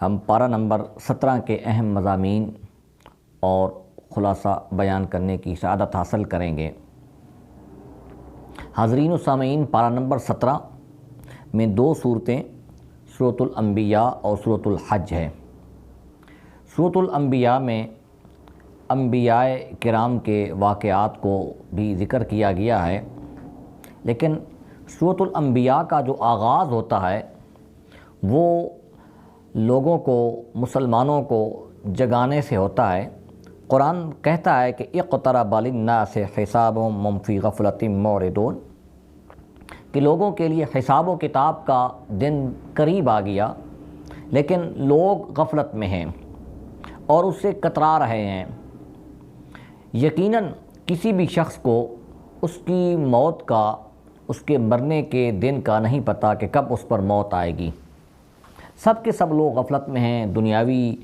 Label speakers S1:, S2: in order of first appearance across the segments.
S1: ہم پارہ نمبر 17 کے اہم مضامین اور خلاصہ بیان کرنے کی سعادت حاصل کریں گے۔ حاضرین و سامعین، پارہ نمبر 17 میں 2 صورتیں سورۃ الانبیاء اور سورۃ الحج ہے۔ سورۃ الانبیاء میں انبیاء کرام کے واقعات کو بھی ذکر کیا گیا ہے، لیکن سورۃ الانبیاء کا جو آغاز ہوتا ہے وہ لوگوں کو، مسلمانوں کو جگانے سے ہوتا ہے۔ قرآن کہتا ہے کہ اقترب للناس حسابهم وهم فی غفلۃ معرضون، کہ لوگوں کے لیے حساب و کتاب کا دن قریب آ گیا، لیکن لوگ غفلت میں ہیں اور اس سے کترا رہے ہیں۔ یقیناً کسی بھی شخص کو اس کی موت کا، اس کے مرنے کے دن کا نہیں پتہ کہ کب اس پر موت آئے گی۔ سب کے سب لوگ غفلت میں ہیں، دنیاوی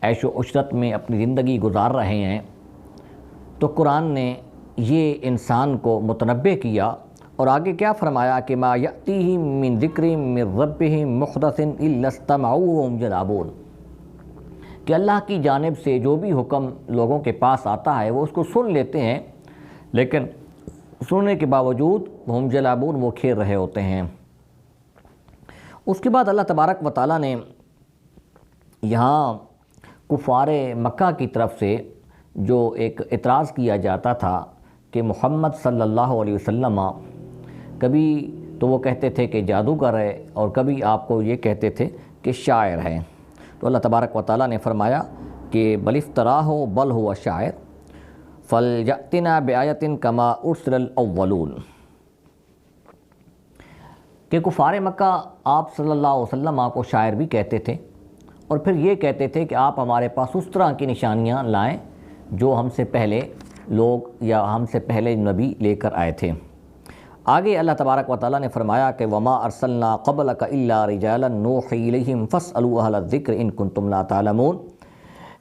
S1: عیش و عشرت میں اپنی زندگی گزار رہے ہیں۔ تو قرآن نے یہ انسان کو متنبہ کیا اور آگے کیا فرمایا کہ ما یأتیہم من ذکر من ربہم محدث الا استمعوہ وہم یلعبون، کہ اللہ کی جانب سے جو بھی حکم لوگوں کے پاس آتا ہے وہ اس کو سن لیتے ہیں، لیکن سننے کے باوجود وہم یلعبون، وہ کھیل رہے ہوتے ہیں۔ اس کے بعد اللہ تبارک و تعالیٰ نے یہاں کفار مکہ کی طرف سے جو ایک اعتراض کیا جاتا تھا کہ محمد صلی اللہ علیہ وسلم کبھی تو وہ کہتے تھے کہ جادوگر ہے اور کبھی آپ کو یہ کہتے تھے کہ شاعر ہے، تو اللہ تبارک و تعالیٰ نے فرمایا کہ بل افتراہ بل ہوا شاعر فلیأتنا بآیۃ کما ارسل الاولون، کہ کفار مکہ آپ صلی اللہ علیہ وسلم کو شاعر بھی کہتے تھے اور پھر یہ کہتے تھے کہ آپ ہمارے پاس اس طرح کی نشانیاں لائیں جو ہم سے پہلے لوگ یا ہم سے پہلے نبی لے کر آئے تھے۔ آگے اللہ تبارک و تعالیٰ نے فرمایا کہ وما ارسلنا قبلک الا رجالا نوحی الیہم فاسألوا اہل الذکر ان کنتم لا تعلمون،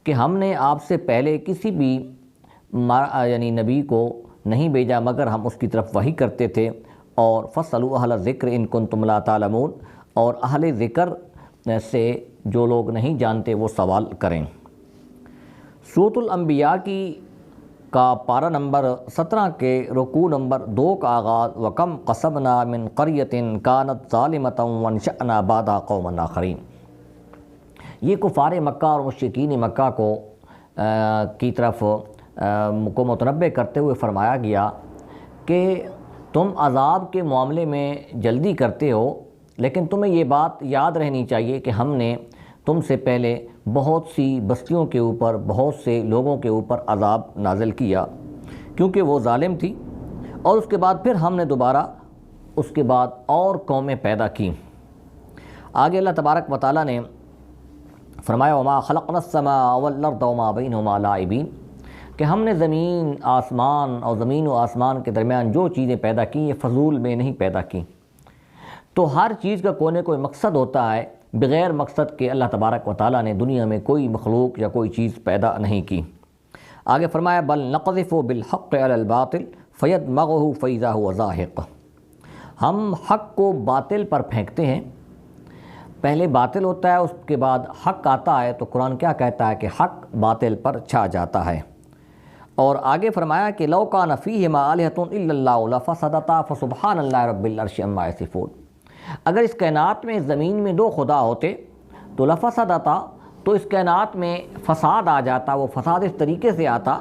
S1: کہ ہم نے آپ سے پہلے کسی بھی یعنی نبی کو نہیں بھیجا مگر ہم اس کی طرف وحی کرتے تھے، اور فاسألوا اہل الذکر ان کنتم لا تعلمون، اور اہل ذکر سے جو لوگ نہیں جانتے وہ سوال کریں۔ سورۃ الانبیاء کا پارہ نمبر 17 کے رکوع نمبر 2 کا آغاز وَكَمْ قَصَبْنَا مِنْ قَرْيَةٍ كَانَتْ ظَالِمَةً وَانشَأْنَا بَعْدَهَا قَوْمًا آخَرِينَ، یہ کفار مکہ اور مشرکین مکہ کی طرف کو متنبہ کرتے ہوئے فرمایا گیا کہ تم عذاب کے معاملے میں جلدی کرتے ہو، لیکن تمہیں یہ بات یاد رہنی چاہیے کہ ہم نے تم سے پہلے بہت سی بستیوں کے اوپر، بہت سے لوگوں کے اوپر عذاب نازل کیا کیونکہ وہ ظالم تھی، اور اس کے بعد پھر ہم نے دوبارہ اس کے بعد اور قومیں پیدا کی۔ آگے اللہ تبارک و تعالیٰ نے فرمایا وما خلقنا السماء والارض وما بینہما لاعبین، کہ ہم نے زمین و آسمان کے درمیان جو چیزیں پیدا کی یہ فضول میں نہیں پیدا کی۔ تو ہر چیز کا کوئی نہ کوئی مقصد ہوتا ہے، بغیر مقصد کے اللہ تبارک و تعالیٰ نے دنیا میں کوئی مخلوق یا کوئی چیز پیدا نہیں کی۔ آگے فرمایا بل نقذف بالحق علی الباطل فیدمغہ فاذا هو زاہق، ہم حق کو باطل پر پھینکتے ہیں، پہلے باطل ہوتا ہے اس کے بعد حق آتا ہے، تو قرآن کیا کہتا ہے کہ حق باطل پر چھا جاتا ہے۔ اور آگے فرمایا کہ لو کان فیہما آلہۃ الا اللہ لفسدتا فسبحان اللہ رب العرش عما یصفون، اگر اس کائنات میں زمین میں 2 خدا ہوتے تو لفسدتا، تو اس کائنات میں فساد آ جاتا۔ وہ فساد اس طریقے سے آتا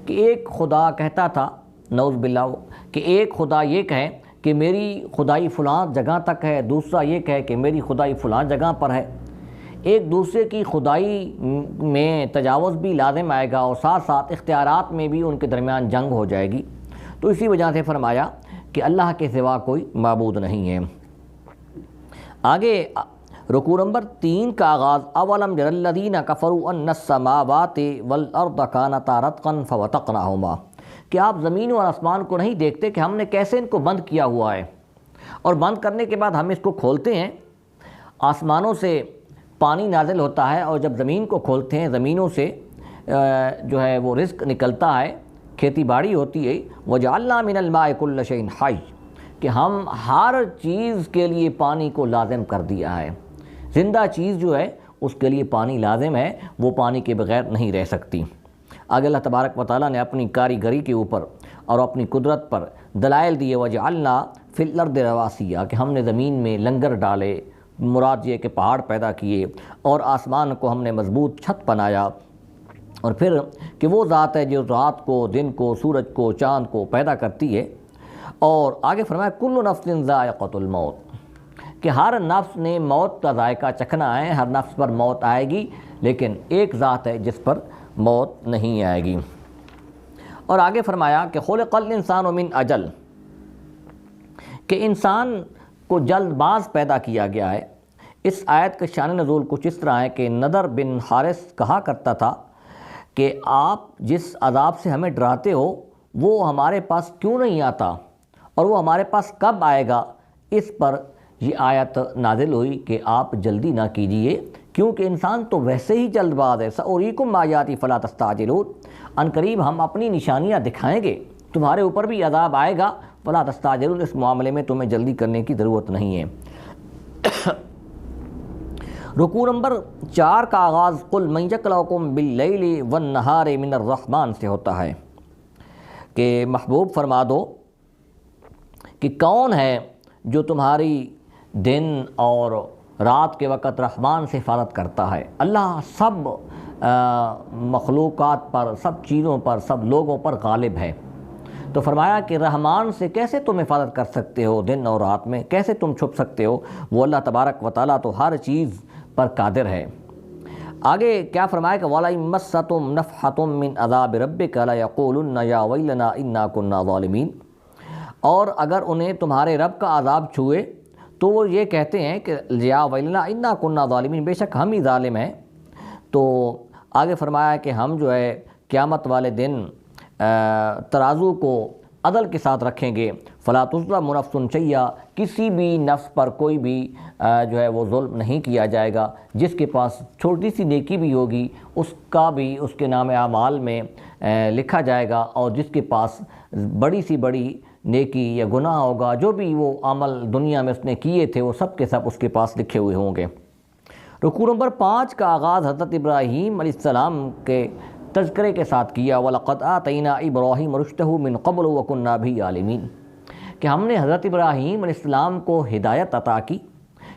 S1: کہ ایک خدا کہتا تھا، نعوذ باللہ، کہ ایک خدا یہ کہے کہ میری خدائی فلاں جگہ تک ہے، دوسرا یہ کہے کہ میری خدائی فلاں جگہ پر ہے، ایک دوسرے کی خدائی میں تجاوز بھی لازم آئے گا اور ساتھ ساتھ اختیارات میں بھی ان کے درمیان جنگ ہو جائے گی۔ تو اسی وجہ سے فرمایا کہ اللہ کے سوا کوئی معبود نہیں ہے۔ آگے رکوع نمبر 3 کا آغاز اولم یری الذین کفروا ان السماوات والارض کانتا رتقا ففتقناہما، کہ آپ زمین اور آسمان کو نہیں دیکھتے کہ ہم نے کیسے ان کو بند کیا ہوا ہے، اور بند کرنے کے بعد ہم اس کو کھولتے ہیں، آسمانوں سے پانی نازل ہوتا ہے، اور جب زمین کو کھولتے ہیں زمینوں سے جو ہے وہ رزق نکلتا ہے، کھیتی باڑی ہوتی ہے۔ وجعلنا من الماء کل شیء حی، کہ ہم ہر چیز کے لیے پانی کو لازم کر دیا ہے، زندہ چیز جو ہے اس کے لیے پانی لازم ہے، وہ پانی کے بغیر نہیں رہ سکتی۔ آگے اللہ تبارک و تعالیٰ نے اپنی کاریگری کے اوپر اور اپنی قدرت پر دلائل دیے، وجعلنا فی الارض رواسیہ، کہ ہم نے زمین میں لنگر ڈالے، مراد یہ کہ پہاڑ پیدا کیے، اور آسمان کو ہم نے مضبوط چھت بنایا، اور پھر کہ وہ ذات ہے جو رات کو، دن کو، سورج کو، چاند کو پیدا کرتی ہے۔ اور آگے فرمایا کل نفس ذائقۃ الموت، کہ ہر نفس نے موت کا ذائقہ چکھنا ہے، ہر نفس پر موت آئے گی، لیکن ایک ذات ہے جس پر موت نہیں آئے گی۔ اور آگے فرمایا کہ خلق الانسان من اجل، کہ انسان کو جلد باز پیدا کیا گیا ہے۔ اس آیت کا شان نزول کچھ اس طرح ہے کہ نضر بن حارث کہا کرتا تھا کہ آپ جس عذاب سے ہمیں ڈراتے ہو وہ ہمارے پاس کیوں نہیں آتا، اور وہ ہمارے پاس کب آئے گا؟ اس پر یہ آیت نازل ہوئی کہ آپ جلدی نہ کیجیے، کیونکہ انسان تو ویسے ہی جلد باز ہے۔ سأریکم آیاتی فلا تستعجلون، ان قریب ہم اپنی نشانیاں دکھائیں گے، تمہارے اوپر بھی عذاب آئے گا، فلا تستعجلون، اس معاملے میں تمہیں جلدی کرنے کی ضرورت نہیں ہے۔ رکوع نمبر 4 کا آغاز قل من یکلؤکم باللیل والنہار من الرحمن سے ہوتا ہے کہ محبوب فرما دو کہ کون ہے جو تمہاری دن اور رات کے وقت رحمان سے حفاظت کرتا ہے۔ اللہ سب مخلوقات پر، سب چیزوں پر، سب لوگوں پر غالب ہے، تو فرمایا کہ رحمان سے کیسے تم حفاظت کر سکتے ہو دن اور رات میں، کیسے تم چھپ سکتے ہو؟ وہ اللہ تبارک و تعالیٰ تو ہر چیز پر قادر ہے۔ آگے کیا فرمایا کہ وَلَئِن مَسَّتْهُمْ نَفْحَةٌ مِّنْ عَذَابِ رَبِّكَ لَيَقُولُنَّ يَا وَيْلَنَا إِنَّا كُنَّا ظَالِمِينَ، اور اگر انہیں تمہارے رب کا عذاب چھوئے تو وہ یہ کہتے ہیں کہ یا ویلنا انا کننا ظالمین، بے شک ہم ہی ظالم ہیں۔ تو آگے فرمایا کہ ہم جو ہے قیامت والے دن ترازو کو عدل کے ساتھ رکھیں گے، فلا تظلم نفس شیئا، کسی بھی نفس پر کوئی بھی جو ہے وہ ظلم نہیں کیا جائے گا۔ جس کے پاس چھوٹی سی نیکی بھی ہوگی اس کا بھی اس کے نام اعمال میں لکھا جائے گا، اور جس کے پاس بڑی سی بڑی نیکی یا گناہ ہوگا، جو بھی وہ عمل دنیا میں اس نے کیے تھے وہ سب کے سب اس کے پاس لکھے ہوئے ہوں گے۔ رکوع نمبر 5 کا آغاز حضرت ابراہیم علیہ السلام کے تذکرے کے ساتھ کیا، وَلَقَدْ آتَيْنَا إِبْرَاهِيمَ رُشْدَهُ مِنْ قَبْلُ وَكُنَّا بِهِ عَالِمِينَ، کہ ہم نے حضرت ابراہیم علیہ السلام کو ہدایت عطا کی۔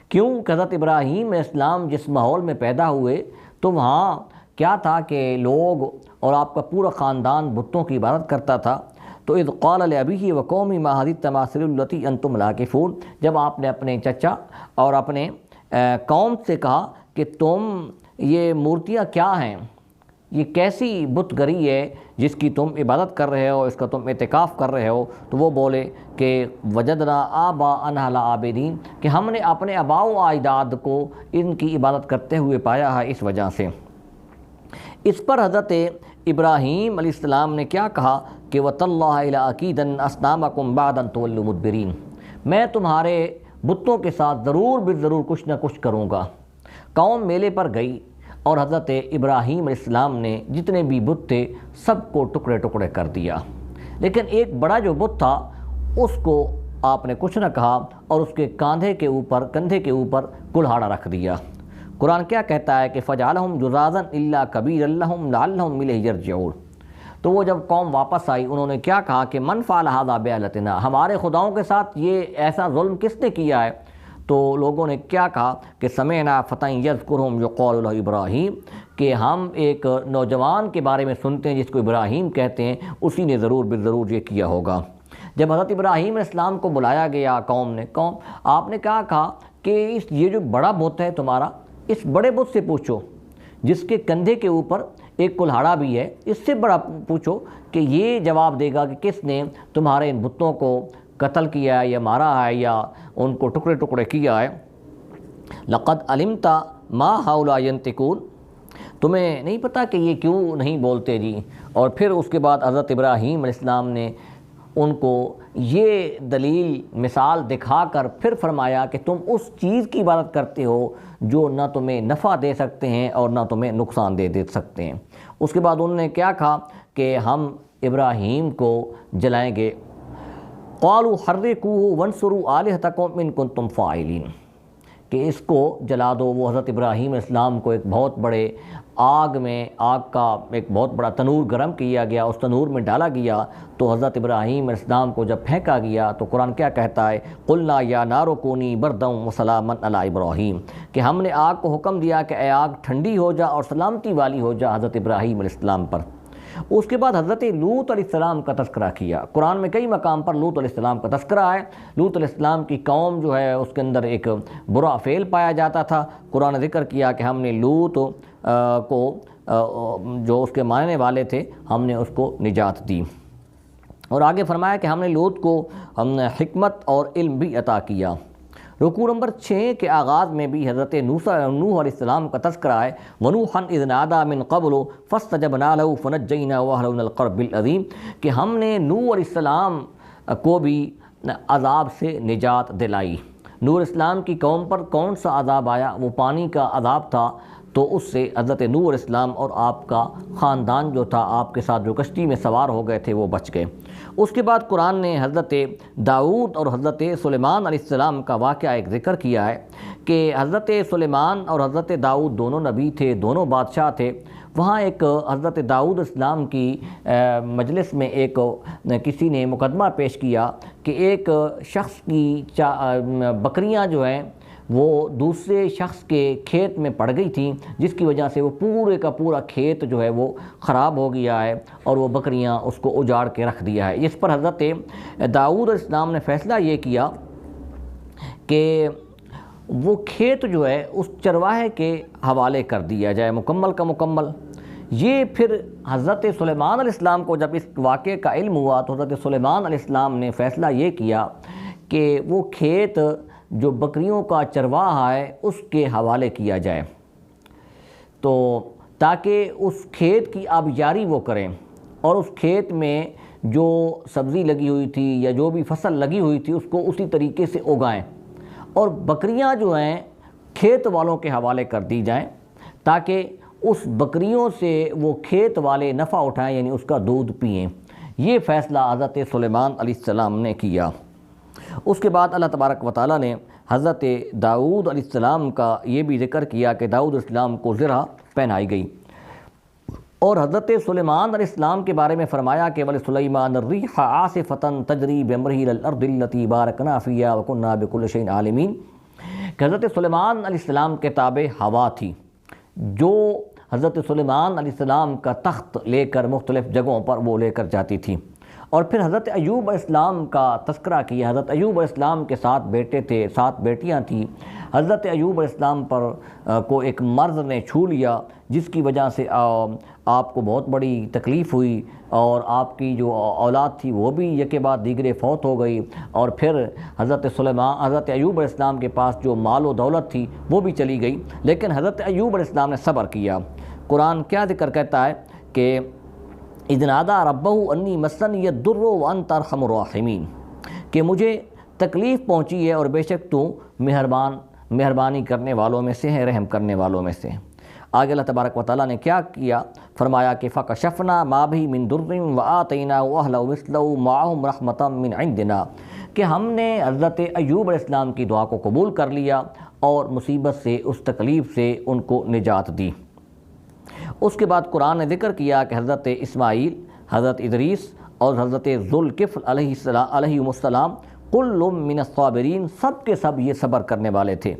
S1: کیوں کہ حضرت ابراہیم علیہ السلام جس ماحول میں پیدا ہوئے تو وہاں کیا تھا کہ لوگ اور آپ کا پورا خاندان بتوں کی عبادت کرتا تھا۔ تو اذ قال لأبیہ وقومہ ما هذه التماثیل التي انتم عاکفون، جب آپ نے اپنے چچا اور اپنے قوم سے کہا کہ تم یہ مورتیاں کیا ہیں، یہ کیسی بت گری ہے جس کی تم عبادت کر رہے ہو، اس کا تم اعتکاف کر رہے ہو، تو وہ بولے کہ وجدنا آباءنا لها عابدین، کہ ہم نے اپنے آباء و اجداد کو ان کی عبادت کرتے ہوئے پایا ہے اس وجہ سے۔ اس پر حضرت ابراہیم علیہ السلام نے کیا کہا کہ وَتَاللَّهِ لَأَكِيدَنَّ أَصْنَامَكُمْ بَعْدَ أَن تُوَلُّوا مُدْبِرِينَ، میں تمہارے بتوں کے ساتھ ضرور ضرور کچھ نہ کچھ کروں گا۔ قوم میلے پر گئی اور حضرت ابراہیم علیہ السلام نے جتنے بھی بت تھے سب کو ٹکڑے ٹکڑے کر دیا، لیکن ایک بڑا جو بت تھا اس کو آپ نے کچھ نہ کہا اور اس کے کندھے کے اوپر کلہاڑا رکھ دیا۔ قرآن کیا کہتا ہے کہ فَجَعَلَهُمْ جُذَاذًا إِلَّا كَبِيرًا لَهُمْ لَعَلَّهُمْ إِلَيْهِ يَرْجِعُونَ، تو وہ جب قوم واپس آئی انہوں نے کیا کہا کہ من فعل هذا بآلهتنا، ہمارے خداؤں کے ساتھ یہ ایسا ظلم کس نے کیا ہے؟ تو لوگوں نے کیا کہا کہ سمعنا فتى يذكرهم يقال له ابراہیم، کہ ہم ایک نوجوان کے بارے میں سنتے ہیں جس کو ابراہیم کہتے ہیں، اسی نے ضرور یہ کیا ہوگا۔ جب حضرت ابراہیم علیہ السلام کو بلایا گیا قوم آپ نے کیا کہا کہ یہ جو بڑا بت ہے تمہارا، اس بڑے بت سے پوچھو جس کے کندھے کے اوپر ایک کلہاڑا بھی ہے، اس سے بڑا پوچھو کہ یہ جواب دے گا کہ کس نے تمہارے ان بتوں کو قتل کیا ہے یا مارا ہے یا ان کو ٹکڑے ٹکڑے کیا ہے۔ لقد علمت ما هؤلاء ينطقون، تمہیں نہیں پتہ کہ یہ کیوں نہیں بولتے جی۔ اور پھر اس کے بعد حضرت ابراہیم علیہ السلام نے ان کو یہ دلیل مثال دکھا کر پھر فرمایا کہ تم اس چیز کی عبادت کرتے ہو جو نہ تمہیں نفع دے سکتے ہیں اور نہ تمہیں نقصان دے سکتے ہیں۔ اس کے بعد انہوں نے کیا کہا کہ ہم ابراہیم کو جلائیں گے۔ قالوا حرقوه وانصروا آلهتكم ان کنتم فاعلین، کہ اس کو جلا دو، وہ حضرت ابراہیم علیہ السلام کو ایک بہت بڑے آگ کا ایک بہت بڑا تنور گرم کیا گیا، اس تنور میں ڈالا گیا، تو حضرت ابراہیم علیہ السلام کو جب پھینکا گیا تو قرآن کیا کہتا ہے، قلنا یا نار کونی بردا وسلاما علی ابراہیم، کہ ہم نے آگ کو حکم دیا کہ اے آگ ٹھنڈی ہو جا اور سلامتی والی ہو جا حضرت ابراہیم علیہ السلام پر۔ اس کے بعد حضرت لوط علیہ السلام کا تذکرہ کیا، قرآن میں کئی مقام پر لوط علیہ السلام کا تذکرہ ہے۔ لوط علیہ السلام کی قوم جو ہے اس کے اندر ایک برا فعل پایا جاتا تھا، قرآن نے ذکر کیا کہ ہم نے لوط کو جو اس کے ماننے والے تھے ہم نے اس کو نجات دی، اور آگے فرمایا کہ ہم نے لوط کو حکمت اور علم بھی عطا کیا۔ رکوع نمبر 6 کے آغاز میں بھی حضرت نوح علیہ السلام کا تذکرہ ہے، وَنُوحًا إِذْ نَادَىٰ مِن قَبْلُ فَاسْتَجَبْنَا لَهُ فَنَجَّيْنَاهُ وَأَهْلَهُ مِنَ الْكَرْبِ الْعَظِيمِ، کہ ہم نے نوح علیہ السلام کو بھی عذاب سے نجات دلائی۔ نوح علیہ السلام کی قوم پر کون سا عذاب آیا؟ وہ پانی کا عذاب تھا، تو اس سے حضرت نوح علیہ السلام اور آپ کا خاندان جو تھا، آپ کے ساتھ جو کشتی میں سوار ہو گئے تھے، وہ بچ گئے۔ اس کے بعد قرآن نے حضرت داؤد اور حضرت سلیمان علیہ السلام کا واقعہ ایک ذکر کیا ہے کہ حضرت سلیمان اور حضرت داؤد دونوں نبی تھے، دونوں بادشاہ تھے۔ وہاں ایک حضرت داؤد اسلام کی مجلس میں ایک کسی نے مقدمہ پیش کیا کہ ایک شخص کی بکریاں جو ہیں وہ دوسرے شخص کے کھیت میں پڑ گئی تھیں، جس کی وجہ سے وہ پورے کا پورا کھیت جو ہے وہ خراب ہو گیا ہے اور وہ بکریاں اس کو اجاڑ کے رکھ دیا ہے۔ اس پر حضرت داؤد علیہ السلام نے فیصلہ یہ کیا کہ وہ کھیت جو ہے اس چرواہے کے حوالے کر دیا جائے، مکمل کا مکمل۔ یہ پھر حضرت سلیمان علیہ السلام کو جب اس واقعے کا علم ہوا تو حضرت سلیمان علیہ السلام نے فیصلہ یہ کیا کہ وہ کھیت جو بکریوں کا چرواہا ہے اس کے حوالے کیا جائے، تو تاکہ اس کھیت کی آبیاری وہ کریں اور اس کھیت میں جو سبزی لگی ہوئی تھی یا جو بھی فصل لگی ہوئی تھی اس کو اسی طریقے سے اگائیں، اور بکریاں جو ہیں کھیت والوں کے حوالے کر دی جائیں تاکہ اس بکریوں سے وہ کھیت والے نفع اٹھائیں، یعنی اس کا دودھ پئیں۔ یہ فیصلہ حضرت سلیمان علیہ السلام نے کیا۔ اس کے بعد اللہ تبارک و تعالیٰ نے حضرت داؤد علیہ السلام کا یہ بھی ذکر کیا کہ داؤد علیہ السلام کو زرہ پہنائی گئی، اور حضرت سلیمان علیہ السلام کے بارے میں فرمایا کہ وَلِسُلَيْمَانَ الرِّيحَ عَاصِفَةً تَجْرِي بِأَمْرِهِ إِلَى الْأَرْضِ الَّتِي بَارَكْنَا فِيهَا وَكُنَّا بِكُلِّ شَيْءٍ عَالِمِينَ، کہ حضرت سلیمان علیہ السلام کے تابع ہوا تھی جو حضرت سلیمان علیہ السلام کا تخت لے کر مختلف جگہوں پر وہ لے کر جاتی تھی۔ اور پھر حضرت ایوب علیہ السلام کا تذکرہ کیا۔ حضرت ایوب علیہ السلام کے 7 بیٹے تھے، 7 بیٹیاں تھیں۔ حضرت ایوب علیہ السلام پر کو ایک مرض نے چھو لیا جس کی وجہ سے آپ کو بہت بڑی تکلیف ہوئی، اور آپ کی جو اولاد تھی وہ بھی یکے بعد دیگرے فوت ہو گئی، اور پھر حضرت ایوب علیہ السلام کے پاس جو مال و دولت تھی وہ بھی چلی گئی، لیکن حضرت ایوب علیہ السلام نے صبر کیا۔ قرآن کیا ذکر کہتا ہے کہ اذ نادى ربه انی مسنی الضر وانت ارحم الراحمین، کہ مجھے تکلیف پہنچی ہے اور بے شک تو مہربانی کرنے والوں میں سے ہے، رحم کرنے والوں میں سے۔ آگے اللہ تبارک و تعالیٰ نے کیا کیا؟ فرمایا کہ فَكَشَفْنَا مَا بِهِ مِن ضُرٍّ وَآتَيْنَاهُ أَهْلَهُ مِثْلَهُ مَعَهُمْ رَحْمَةً مِّنْ عِندِنَا، کہ ہم نے حضرت ایوب علیہ السلام کی دعا کو قبول کر لیا اور مصیبت سے، اس تکلیف سے ان کو نجات دی۔ اس کے بعد قرآن نے ذکر کیا کہ حضرت اسماعیل، حضرت ادریس اور حضرت ذوالکفل علیہ السلام کل من الصابرین، سب کے سب یہ صبر کرنے والے تھے۔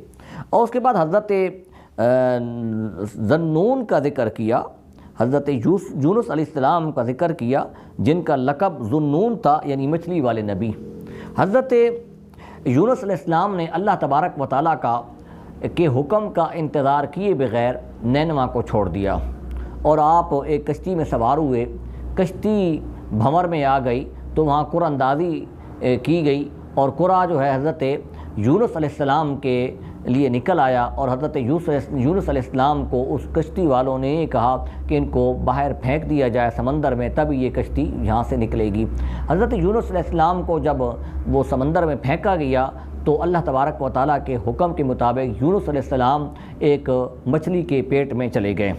S1: اور اس کے بعد حضرت ذنون کا ذکر کیا، حضرت یونس علیہ السلام کا ذکر کیا جن کا لقب ذنون تھا، یعنی مچھلی والے نبی۔ حضرت یونس علیہ السلام نے اللہ تبارک و تعالیٰ کے حکم کا انتظار کیے بغیر نینوا کو چھوڑ دیا، اور آپ ایک کشتی میں سوار ہوئے، کشتی بھنور میں آ گئی تو وہاں قرآن اندازی کی گئی، اور قرآن جو ہے حضرت یونس علیہ السلام کے لیے نکل آیا، اور حضرت یونس علیہ السلام کو اس کشتی والوں نے یہ کہا کہ ان کو باہر پھینک دیا جائے سمندر میں، تب یہ کشتی یہاں سے نکلے گی۔ حضرت یونس علیہ السلام کو جب وہ سمندر میں پھینکا گیا تو اللہ تبارک و تعالیٰ کے حکم کے مطابق یونس علیہ السلام ایک مچھلی کے پیٹ میں چلے گئے،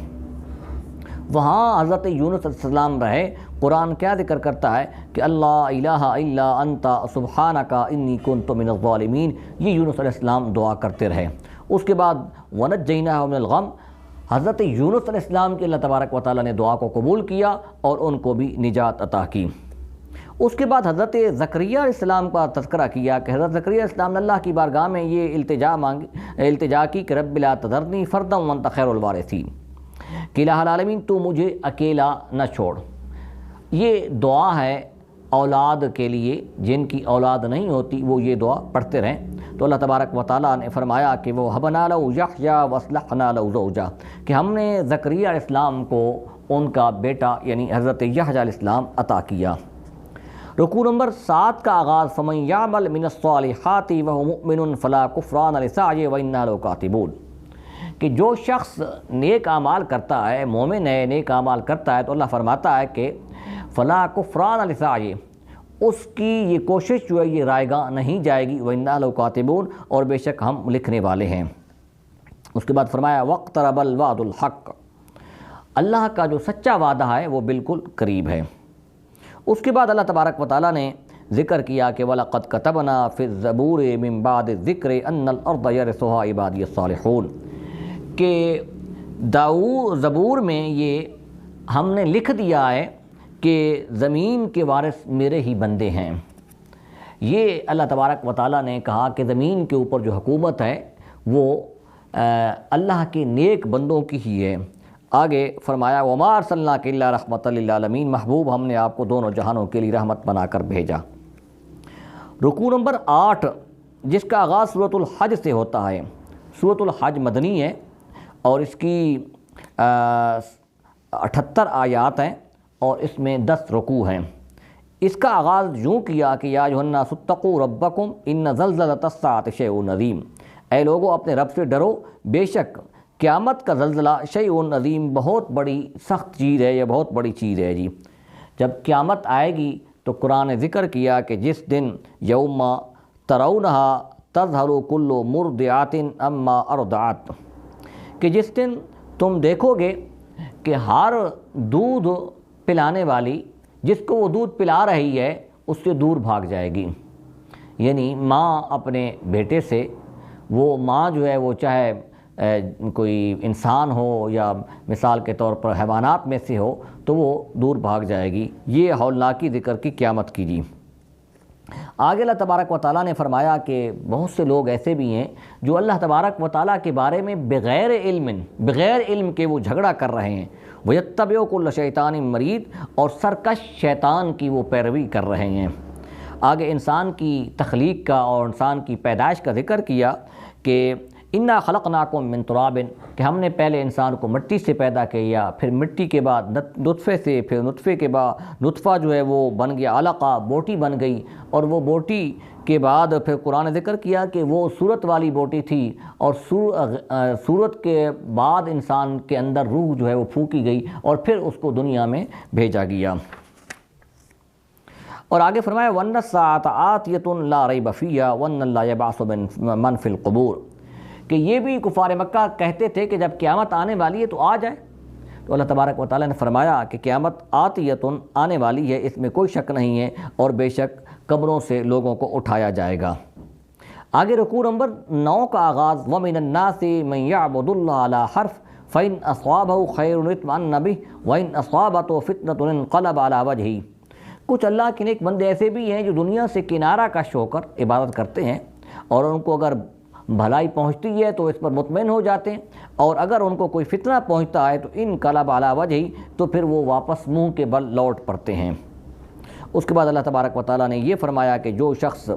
S1: وہاں حضرت یونس علیہ السلام رہے۔ قرآن کیا ذکر کرتا ہے کہ اللہ الہ الا انت سبحانک انی کنت من الظالمین، یہ یونس علیہ السلام دعا کرتے رہے۔ اس کے بعد وَنَجَّيْنَاهُ مِنَ الْغَمِّ، حضرت یونس علیہ السلام کی اللہ تبارک و تعالیٰ نے دعا کو قبول کیا اور ان کو بھی نجات عطا کی۔ اس کے بعد حضرت زکریا علیہ السلام کا تذکرہ کیا کہ حضرت زکریا علیہ السلام نے اللہ کی بارگاہ میں یہ التجا کی کہ رب لا تذرنی فردا وانت خیر الوارثین، کہ الہ العالمین تو مجھے اکیلا نہ چھوڑ۔ یہ دعا ہے اولاد کے لیے، جن کی اولاد نہیں ہوتی وہ یہ دعا پڑھتے رہیں۔ تو اللہ تبارک و تعالیٰ نے فرمایا کہ وہ وَهَبْنَا لَهُ يَحْيَىٰ وَأَصْلَحْنَا لَهُ زَوْجَهُ، کہ ہم نے زکریا علیہ السلام کو ان کا بیٹا یعنی حضرت یحییٰ علیہ السلام عطا کیا۔ رکوع نمبر 7 کا آغاز فَمَن يَعْمَلْ مِنَ الصَّالِحَاتِ وَهُوَ مُؤْمِنٌ فَلَا كُفْرَانَ لِسَعْيِهِ وَإِنَّا لَهُ كَاتِبُونَ، کہ جو شخص نیک اعمال کرتا ہے، مومن ہے، نیک اعمال کرتا ہے، تو اللہ فرماتا ہے کہ فَلَا كُفْرَانَ لِسَعْيِهِ، اس کی یہ کوشش جو ہے یہ رائے گاہ نہیں جائے گی، وَإِنَّا لَهُ كَاتِبُونَ، اور بے شک ہم لکھنے والے ہیں۔ اس کے بعد فرمایا وَاقْتَرَبَ الْوَعْدُ الْحَقُّ، اللہ کا جو سچا وعدہ ہے وہ بالکل قریب ہے۔ اس کے بعد اللہ تبارک و تعالیٰ نے ذکر کیا کہ وَلَقَدْ كَتَبْنَا فِي الزَّبُورِ مِن بَعْدِ الذِّكْرِ أَنَّ الْأَرْضَ يَرِثُهَا عِبَادِيَ الصَّالِحُونَ، کہ زبور میں یہ ہم نے لکھ دیا ہے کہ زمین کے وارث میرے ہی بندے ہیں۔ یہ اللہ تبارک و تعالیٰ نے کہا کہ زمین کے اوپر جو حکومت ہے وہ اللہ کے نیک بندوں کی ہی ہے۔ آگے فرمایا وَمَا أَرْسَلْنَاكَ إِلَّا رَحْمَةً لِّلْعَالَمِينَ، محبوب ہم نے آپ کو دونوں جہانوں کے لیے رحمت بنا کر بھیجا۔ رکوع نمبر 8 جس کا آغاز سورۃ الحج سے ہوتا ہے، سورۃ الحج مدنی ہے اور اس کی 78 آیات ہیں اور اس میں 10 رکوع ہیں۔ اس کا آغاز یوں کیا کہ یا ایھا الناس اتقوا ربکم ان زلزلۃ الساعۃ شیء عظیم، اے لوگو اپنے رب سے ڈرو، بے شک قیامت کا زلزلہ شیء عظیم بہت بڑی سخت چیز ہے، یہ بہت بڑی چیز ہے جی۔ جب قیامت آئے گی تو قرآن نے ذکر کیا کہ جس دن یوم ترونہا تظہر کل مرضعۃ عما ارضعت، کہ جس دن تم دیکھو گے کہ ہر دودھ پلانے والی جس کو وہ دودھ پلا رہی ہے اس سے دور بھاگ جائے گی۔ یعنی ماں اپنے بیٹے سے، وہ ماں جو ہے وہ چاہے کوئی انسان ہو یا مثال کے طور پر حیوانات میں سے ہو تو وہ دور بھاگ جائے گی۔ یہ ہولناکی ذکر کی قیامت کی جی۔ آگے اللہ تبارک و تعالیٰ نے فرمایا کہ بہت سے لوگ ایسے بھی ہیں جو اللہ تبارک و تعالیٰ کے بارے میں بغیر علم کے وہ جھگڑا کر رہے ہیں، وَيَتَّبِعُ كُلَّ شَيْطَانٍ مَرِيدٍ، اور سرکش شیطان کی وہ پیروی کر رہے ہیں۔ آگے انسان کی تخلیق کا اور انسان کی پیدائش کا ذکر کیا کہ اِنَّا خَلَقْنَاكُم مِّن تُرَابٍ، کہ ہم نے پہلے انسان کو مٹی سے پیدا کیا، پھر مٹی کے بعد نطفے سے، پھر نطفے کے بعد نطفہ جو ہے وہ بن گیا علقہ، بوٹی بن گئی، اور وہ بوٹی کے بعد پھر قرآن نے ذکر کیا کہ وہ صورت والی بوٹی تھی، اور صورت کے بعد انسان کے اندر روح جو ہے وہ پھونکی گئی اور پھر اس کو دنیا میں بھیجا گیا۔ اور آگے فرمایا وَأَنَّ السَّاعَةَ آتِيَةٌ لَا رَيْبَ فِيهَا وَأَنَّ اللَّهَ يَبْعَثُ مَن فِي الْقُبُورِ، کہ یہ بھی کفار مکہ کہتے تھے کہ جب قیامت آنے والی ہے تو آ جائے۔ تو اللہ تبارک و تعالیٰ نے فرمایا کہ قیامت آتیتن آنے والی ہے، اس میں کوئی شک نہیں ہے، اور بے شک قبروں سے لوگوں کو اٹھایا جائے گا۔ آگے رکوع نمبر 9 کا آغاز وَمِنَ النَّاسِ مَن يَعْبُدُ اللَّهَ عَلَى حَرْفٍ فَإِنْ أَصَابَهُ خَيْرٌ اطْمَأَنَّ بِهِ وَإِنْ أَصَابَتْهُ فِتْنَةٌ انقلب عَلَى وَجْهِهِ، کچھ اللہ کے نیک بندے ایسے بھی ہیں جو دنیا سے کنارہ کش ہو کر عبادت کرتے ہیں، اور ان کو اگر بھلائی پہنچتی ہے تو اس پر مطمئن ہو جاتے ہیں، اور اگر ان کو کوئی فتنہ پہنچتا ہے تو انقلب علی وجہہ، تو پھر وہ واپس منہ کے بل لوٹ پڑتے ہیں۔ اس کے بعد اللہ تبارک و تعالیٰ نے یہ فرمایا کہ جو شخص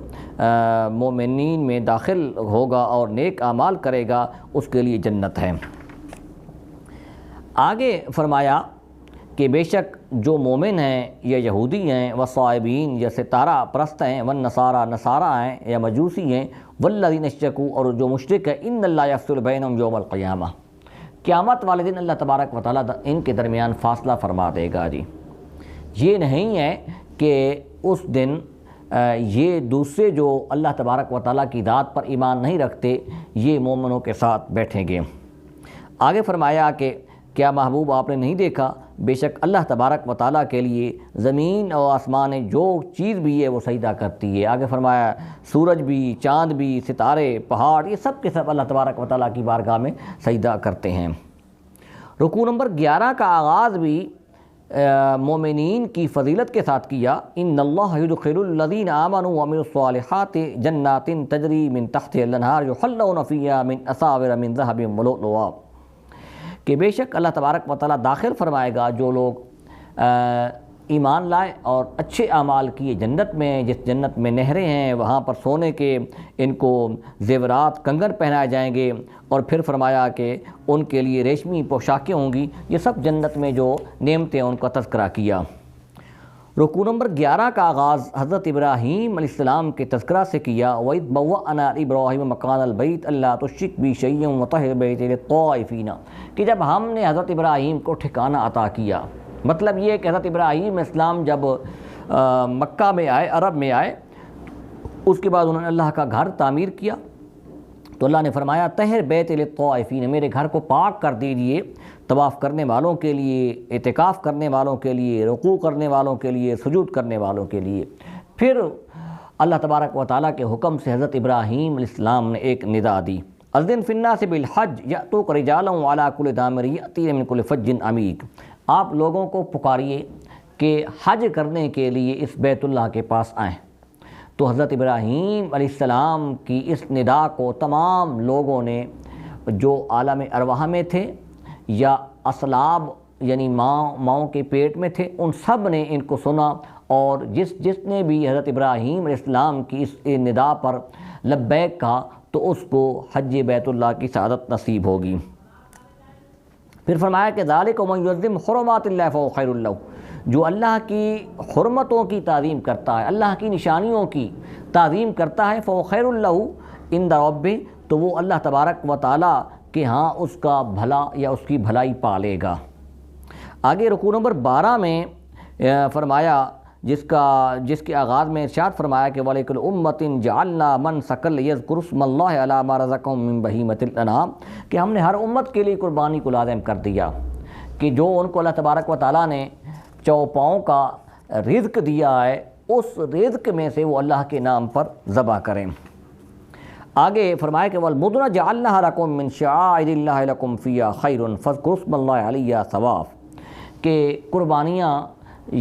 S1: مومنین میں داخل ہوگا اور نیک اعمال کرے گا اس کے لیے جنت ہے۔ آگے فرمایا کہ بے شک جو مومن ہیں یا یہودی ہیں، وصائبین یا ستارہ پرست ہیں، والنصارى نصارہ ہیں یا مجوسی ہیں، والذین اشرکوا اور جو مشرک ہے، ان اللہ یفصل بینہم یوم القیامہ، قیامت والے دن اللہ تبارک و تعالیٰ ان کے درمیان فاصلہ فرما دے گا جی۔ یہ نہیں ہے کہ اس دن یہ دوسرے جو اللہ تبارک و تعالیٰ کی ذات پر ایمان نہیں رکھتے یہ مومنوں کے ساتھ بیٹھیں گے۔ آگے فرمایا کہ کیا محبوب آپ نے نہیں دیکھا بے شک اللہ تبارک و تعالیٰ کے لیے زمین اور آسمانیں جو چیز بھی ہے وہ سجدہ کرتی ہے۔ آگے فرمایا سورج بھی، چاند بھی، ستارے، پہاڑ، یہ سب کے سب اللہ تبارک و تعالیٰ کی بارگاہ میں سجدہ کرتے ہیں۔ رکوع نمبر 11 کا آغاز بھی مومنین کی فضیلت کے ساتھ کیا۔ ان اللہ یدخل الذین آمنوا وعملوا الصالحات جنات تجری من تحتها الانہار یحلون فیہا من اساور من ذہب ولؤلؤا، کہ بے شک اللہ تبارک و تعالیٰ داخل فرمائے گا جو لوگ ایمان لائے اور اچھے اعمال کیے جنت میں، جس جنت میں نہریں ہیں، وہاں پر سونے کے ان کو زیورات کنگن پہنائے جائیں گے، اور پھر فرمایا کہ ان کے لیے ریشمی پوشاکیں ہوں گی۔ یہ سب جنت میں جو نعمتیں ان کا تذکرہ کیا۔ رکوع نمبر 11 کا آغاز حضرت ابراہیم علیہ السلام کے تذکرہ سے کیا۔ وَإِذْ بَوَّأْنَا لِإِبْرَاهِيمَ مَكَانَ الْبَيْتِ أَلَّا تُشْرِكْ بِي شَيْئًا وَطَهِّرْ بَيْتِي لِلطَّائِفِينَ، کہ جب ہم نے حضرت ابراہیم کو ٹھکانہ عطا کیا، مطلب یہ کہ حضرت ابراہیم علیہ السلام جب مکہ میں آئے، عرب میں آئے، اس کے بعد انہوں نے اللہ کا گھر تعمیر کیا، تو اللہ نے فرمایا طہر بیت للطائفین، میرے گھر کو پاک کر دیجئے طواف کرنے والوں کے لیے، اعتکاف کرنے والوں کے لیے، رکوع کرنے والوں کے لیے، سجود کرنے والوں کے لیے۔ پھر اللہ تبارک و تعالیٰ کے حکم سے حضرت ابراہیم علیہ السلام نے ایک ندا دی، اذن فی الناس بالحج یأتوک رجالا وعلی کل ضامر یأتین من کل فج عمیق، آپ لوگوں کو پکاریے کہ حج کرنے کے لیے اس بیت اللہ کے پاس آئیں۔ تو حضرت ابراہیم علیہ السلام کی اس ندا کو تمام لوگوں نے جو عالم ارواح میں تھے یا اصلاب یعنی ماؤں کے پیٹ میں تھے، ان سب نے ان کو سنا، اور جس نے بھی حضرت ابراہیم علیہ السلام کی اس ندا پر لبیک کہا تو اس کو حج بیت اللہ کی سعادت نصیب ہوگی۔ پھر فرمایا کہ ذالک من یعظم حرمات اللہ فہو خیر لہ، جو اللہ کی حرمتوں کی تعظیم کرتا ہے، اللہ کی نشانیوں کی تعظیم کرتا ہے، فہو خیر لہ عند ربہ، تو وہ اللہ تبارک و تعالیٰ کے ہاں اس کا بھلا یا اس کی بھلائی پالے گا۔ آگے رکوع نمبر 12 میں فرمایا، جس کے آغاز میں ارشاد فرمایا کہ وَلِكُلِّ أُمَّةٍ جَعَلْنَا مَنْسَكًا لِيَذْكُرُوا اسْمَ اللَّهِ عَلَىٰ مَا رَزَقَهُم مِّن بَهِيمَةِ الْأَنْعَامِ، کہ ہم نے ہر امت کے لیے قربانی کو لازم کر دیا کہ جو ان کو اللہ تبارک و تعالیٰ نے چوپاؤں کا رزق دیا ہے، اس رزق میں سے وہ اللہ کے نام پر ذبح کریں۔ آگے فرمایا کہ وَالْبُدْنَ جَعَلْنَاهَا لَكُم مِّن شَعَائِرِ اللَّهِ لَكُمْ فِيهَا خَيْرٌ فَاذْكُرُوا اسْمَ اللَّهِ عَلَيْهَا ثَوَابٌ، کہ قربانیاں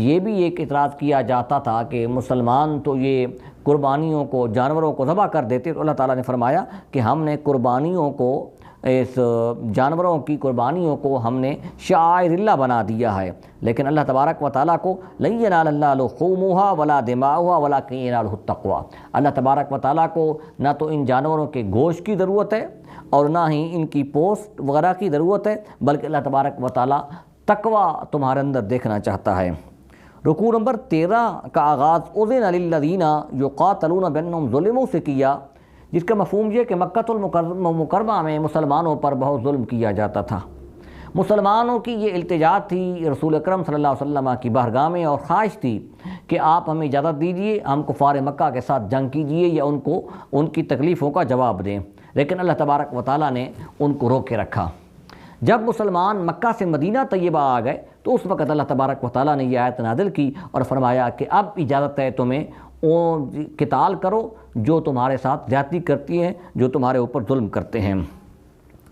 S1: یہ بھی ایک اعتراض کیا جاتا تھا کہ مسلمان تو یہ قربانیوں کو، جانوروں کو ذبح کر دیتے، تو اللہ تعالیٰ نے فرمایا کہ ہم نے قربانیوں کو، اس جانوروں کی قربانیوں کو ہم نے شعائر اللہ بنا دیا ہے، لیکن اللہ تبارک و تعالیٰ کو لن ینال اللہ لحومها ولا دماؤها ولکن ینالہ التقویٰ، اللہ تبارک و تعالیٰ کو نہ تو ان جانوروں کے گوشت کی ضرورت ہے اور نہ ہی ان کی پوست وغیرہ کی ضرورت ہے، بلکہ اللہ تبارک و تعالیٰ تقویٰ تمہارے اندر دیکھنا چاہتا ہے۔ رکوع نمبر 13 کا آغاز اذن للذین یقاتلون بانہم ظلموا سے کیا، جس کا مفہوم یہ کہ مکہ المکرمہ میں مسلمانوں پر بہت ظلم کیا جاتا تھا۔ مسلمانوں کی یہ التجا تھی رسول اکرم صلی اللہ علیہ وسلم کی بارگاہ میں، اور خواہش تھی کہ آپ ہمیں اجازت دیجیے، ہم کفار مکہ کے ساتھ جنگ کیجیے یا ان کی تکلیفوں کا جواب دیں، لیکن اللہ تبارک و تعالیٰ نے ان کو روک کے رکھا۔ جب مسلمان مکہ سے مدینہ طیبہ آ گئے تو اس وقت اللہ تبارک و تعالیٰ نے یہ آیت نازل کی اور فرمایا کہ اب اجازت ہے تمہیں قتال کرو جو تمہارے ساتھ زیادتی کرتی ہیں، جو تمہارے اوپر ظلم کرتے ہیں۔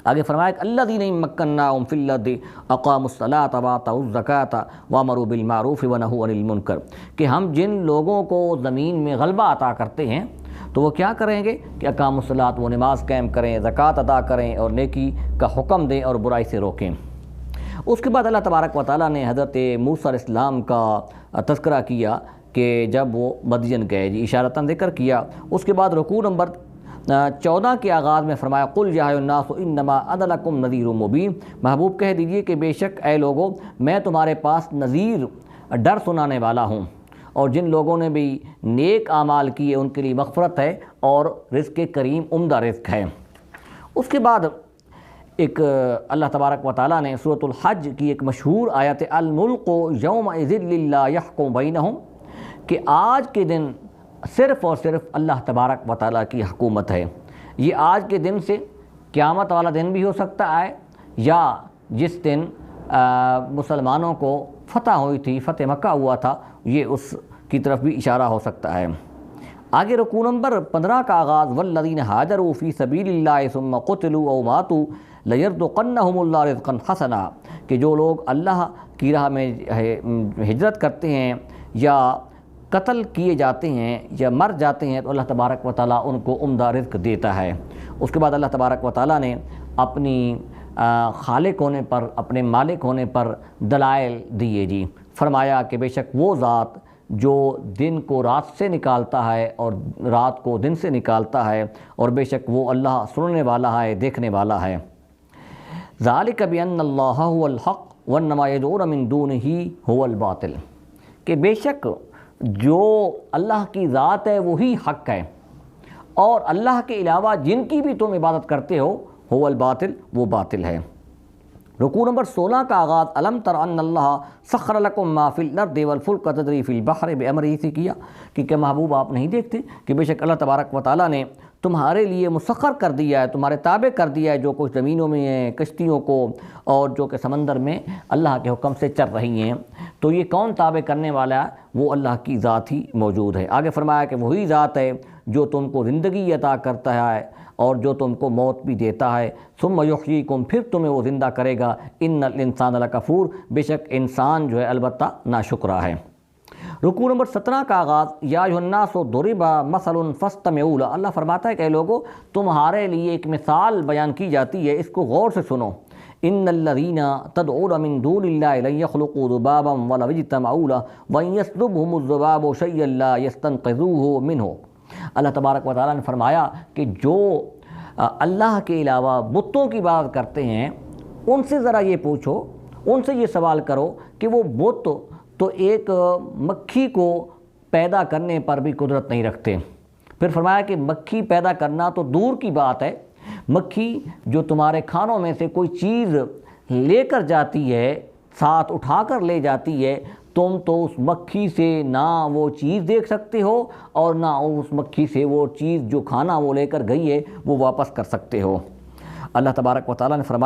S1: آگے فرمایا کہ الذین مکناہم فی الارض اقاموا الصلاۃ وآتوا الزکاۃ وامروا بالمعروف ونہوا عن المنکر، کہ ہم جن لوگوں کو زمین میں غلبہ عطا کرتے ہیں تو وہ کیا کریں گے کہ اقاموا الصلاۃ، وہ نماز قائم کریں، زکوٰۃ ادا کریں اور نیکی کا حکم دیں اور برائی سے روکیں۔ اس کے بعد اللہ تبارک و تعالیٰ نے حضرت موسیٰ علیہ السلام کا تذکرہ کیا کہ جب وہ مدین گئے، اشارتاً ذکر کیا۔ اس کے بعد رکوع نمبر 14 کے آغاز میں فرمایا قل یا ایھا الناس انما انا لکم نذیر مبین، محبوب کہہ دیجئے کہ بے شک اے لوگو میں تمہارے پاس نذیر، ڈر سنانے والا ہوں، اور جن لوگوں نے بھی نیک اعمال کیے ان کے لیے مغفرت ہے اور رزق کریم عمدہ رزق ہے۔ اس کے بعد ایک اللہ تبارک و تعالیٰ نے سورۃ الحج کی ایک مشہور آیت الملک یومئذ للہ یحکم بینہم، کہ آج کے دن صرف اور صرف اللہ تبارک و تعالیٰ کی حکومت ہے۔ یہ آج کے دن سے قیامت والا دن بھی ہو سکتا ہے، یا جس دن مسلمانوں کو فتح ہوئی تھی، فتح مکہ ہوا تھا، یہ اس کی طرف بھی اشارہ ہو سکتا ہے۔ آگے رکوع نمبر 15 کا آغاز، والذین ہاجروا فی سبیل اللہ ثم قتلوا او ماتوا لیرزقنہم اللہ رزقا حسنا، کہ جو لوگ اللہ کی راہ میں ہجرت کرتے ہیں یا قتل کیے جاتے ہیں یا مر جاتے ہیں تو اللہ تبارک و تعالیٰ ان کو عمدہ رزق دیتا ہے۔ اس کے بعد اللہ تبارک و تعالیٰ نے اپنی خالق ہونے پر، اپنے مالک ہونے پر دلائل دیے جی، فرمایا کہ بے شک وہ ذات جو دن کو رات سے نکالتا ہے اور رات کو دن سے نکالتا ہے، اور بے شک وہ اللہ سننے والا ہے، دیکھنے والا ہے۔ ذالک بأن اللہ هو الحق وانما يدعون من دونه هو الباطل، کہ بے شک جو اللہ کی ذات ہے وہی حق ہے، اور اللہ کے علاوہ جن کی بھی تم عبادت کرتے ہو هو الباطل، وہ باطل ہے۔ رکوع نمبر 16 کا آغاز، الم تر ان اللہ سخر لکم ما فی الارض والفلک تجری فی البحر بامرہ سے کیا، کہ کیا محبوب آپ نہیں دیکھتے کہ بے شک اللہ تبارک و تعالیٰ نے تمہارے لیے مسخر کر دیا ہے، تمہارے تابع کر دیا ہے جو کچھ زمینوں میں ہیں، کشتیوں کو، اور جو کہ سمندر میں اللہ کے حکم سے چل رہی ہیں، تو یہ کون تابع کرنے والا ہے؟ وہ اللہ کی ذات ہی موجود ہے۔ آگے فرمایا کہ وہی ذات ہے جو تم کو زندگی عطا کرتا ہے اور جو تم کو موت بھی دیتا ہے، ثم یحییکم، پھر تمہیں وہ زندہ کرے گا، ان الانسان لکفور، بے شک انسان جو ہے البتہ ناشکرا ہے۔ رکوع نمبر 17 کا آغاز، یا ایھا الناس ضرب مثل فاستمعوا لہ، اللہ فرماتا ہے کہ اے لوگو تمہارے لیے ایک مثال بیان کی جاتی ہے، اس کو غور سے سنو۔ ان الذین تدعون من دون اللہ لن یخلقوا ذبابا ولو اجتمعوا لہ وان یسلبھم الذباب شیئا لا یستنقذوہ منہ۔ اللہ تبارک و تعالیٰ نے فرمایا کہ جو اللہ کے علاوہ بتوں کی بات کرتے ہیں ان سے ذرا یہ پوچھو، ان سے یہ سوال کرو کہ وہ بت تو ایک مکھی کو پیدا کرنے پر بھی قدرت نہیں رکھتے۔ پھر فرمایا کہ مکھی پیدا کرنا تو دور کی بات ہے، مکھی جو تمہارے کھانوں میں سے کوئی چیز لے کر جاتی ہے، ساتھ اٹھا کر لے جاتی ہے، تم تو اس مکھی سے نہ وہ چیز دیکھ سکتے ہو اور نہ اس مکھی سے وہ چیز جو کھانا وہ لے کر گئی ہے وہ واپس کر سکتے ہو۔ اللہ تبارک و تعالیٰ نے فرمایا